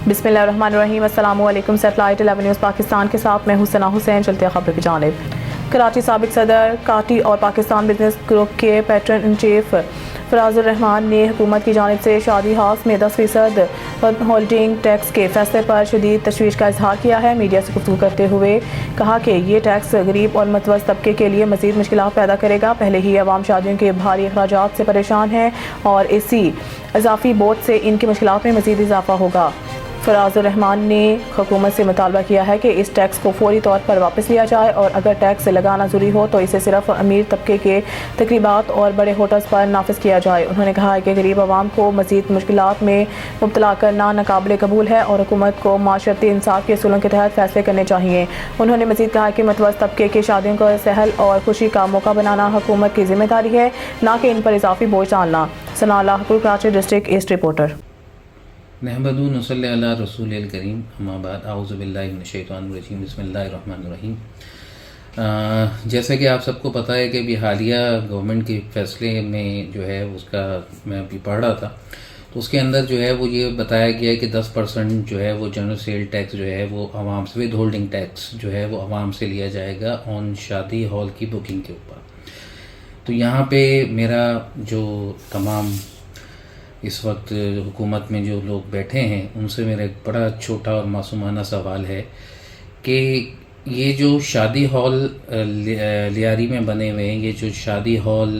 बिस्मिल्लाहिर्रहमानिर्रहीम। अस्सलामु अलैकुम। सैटेलाइट 11 न्यूज़ पाकिस्तान के साथ मैं हुसैना हुसैन। चलते हैं खबर की जानिब। कराची साबिक सदर काटी और पाकिस्तान बिजनेस ग्रुप के पैटर्न इन चीफ फराजुर रहमान ने हुकूमत की जानिब से शादी हाउस में 10% होल्डिंग टैक्स के फैसले पर शदीद तशवीश का इजहार किया है। मीडिया से गुफ्तगू करते हुए कहा कि ये टैक्स गरीब और मतवस्त तबके के लिए मजीद मुश्किलात पैदा करेगा। पहले ही अवाम शादियों के भारी अखराजात से परेशान हैं और इसी इजाफी बोझ से इनकी मुश्किलात में मजीद इजाफा होगा। फराजुर रहमान ने हुकूमत से मुतालबा किया है कि इस टैक्स को फौरी तौर पर वापस लिया जाए और अगर टैक्स लगाना ज़रूरी हो तो इसे सिर्फ अमीर तबके के तकरीबात और बड़े होटल्स पर नाफिज किया जाए। उन्होंने कहा कि गरीब आवाम को मजीद मुश्किलात में मुब्तला करना नाकाबिल कबूल है और हुकूमत को माशरती इंसाफ के असूलों के तहत फैसले करने चाहिए। उन्होंने मजीद कहा कि मतवस्त तबके की शादियों को सहल और खुशी का मौका बनाना हुकूमत की जिम्मेदारी है, ना कि इन पर इजाफी बोझ डालना। Sana Allahpur, Karachi district east reporter. नहमदु नसल्ली अला रसूलिल करीम अम्मा बाद आऊज़ु बिल्लाहि मिनश शैतानिर रजीम बिस्मिल्लाहिर्रहमानिर्रहीम। जैसा कि आप सबको पता है कि अभी हालिया गवर्नमेंट के फैसले में जो है उसका मैं अभी पढ़ रहा था, तो उसके अंदर जो है वो ये बताया गया है कि 10% जो है वो जनरल सेल टैक्स जो है वो आवाम से विद होल्डिंग टैक्स जो है वो आवाम से लिया जाएगा ऑन शादी हॉल की बुकिंग के ऊपर। तो यहाँ पे मेरा जो तमाम इस वक्त हुकूमत में जो लोग बैठे हैं उनसे मेरा एक बड़ा छोटा और मासूमाना सवाल है कि ये जो शादी हॉल लियारी में बने हुए हैं, ये जो शादी हॉल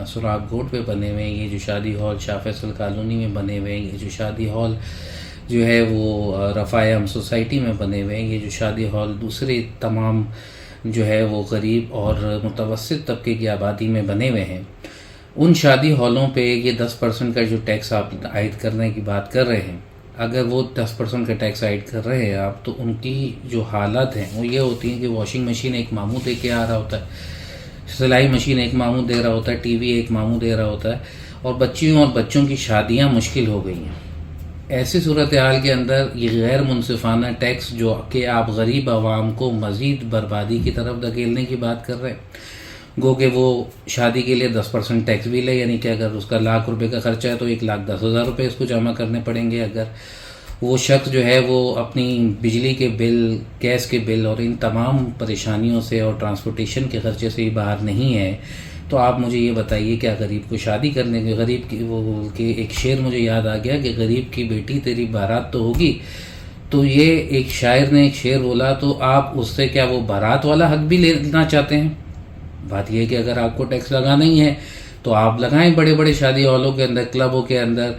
सुराग गोट पे बने हुए हैं, ये जो शादी हॉल शाह फैसल कॉलोनी में बने हुए हैं, ये जो शादी हॉल जो है वो रफ़ायम सोसाइटी में बने हुए हैं, ये जो शादी हॉल दूसरे तमाम जो है वो गरीब और मुतवस्सित तबके की आबादी में बने हुए हैं, उन शादी हॉलों पे ये 10% का जो टैक्स आप आयद करने की बात कर रहे हैं, अगर वो 10% का टैक्स आयद कर रहे हैं आप, तो उनकी जो हालत हैं वो ये होती हैं कि वॉशिंग मशीन एक मामू दे के आ रहा होता है, सिलाई मशीन एक मामू दे रहा होता है, टीवी एक मामू दे रहा होता है, और बच्चियों और बच्चों की शादियां मुश्किल हो गई हैं। ऐसी सूरत हाल के अंदर ये गैर मुनसिफाना टैक्स जो कि आप गरीब आवाम को मज़ीद बर्बादी की तरफ धकेलने की बात कर रहे हैं, गो कि वो शादी के लिए 10% टैक्स भी ले, यानी कि अगर उसका ₹1,00,000 का खर्चा है तो ₹1,10,000 इसको जमा करने पड़ेंगे। अगर वो शख्स जो है वो अपनी बिजली के बिल, गैस के बिल और इन तमाम परेशानियों से और ट्रांसपोर्टेशन के खर्चे से ही बाहर नहीं है, तो आप मुझे ये बताइए क्या गरीब को शादी करने के गरीब की वो के एक शेर मुझे याद आ गया कि गरीब की बेटी तेरी बारात तो होगी। तो ये एक शायर ने एक शेर बोला, तो आप उससे क्या वो बारात वाला हक भी लेना चाहते हैं? बात यह है कि अगर आपको टैक्स लगाना ही है तो आप लगाएं बड़े बड़े शादी हॉलों के अंदर, क्लबों के अंदर,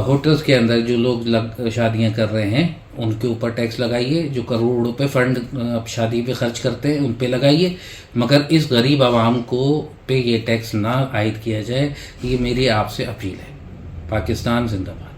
होटल्स के अंदर जो लोग शादियां कर रहे हैं उनके ऊपर टैक्स लगाइए। जो करोड़ों रुपए फंड आप शादी पे खर्च करते हैं उन पे लगाइए, मगर इस गरीब आवाम को पे ये टैक्स ना आयद किया जाए। ये मेरी आपसे अपील है। पाकिस्तान जिंदाबाद।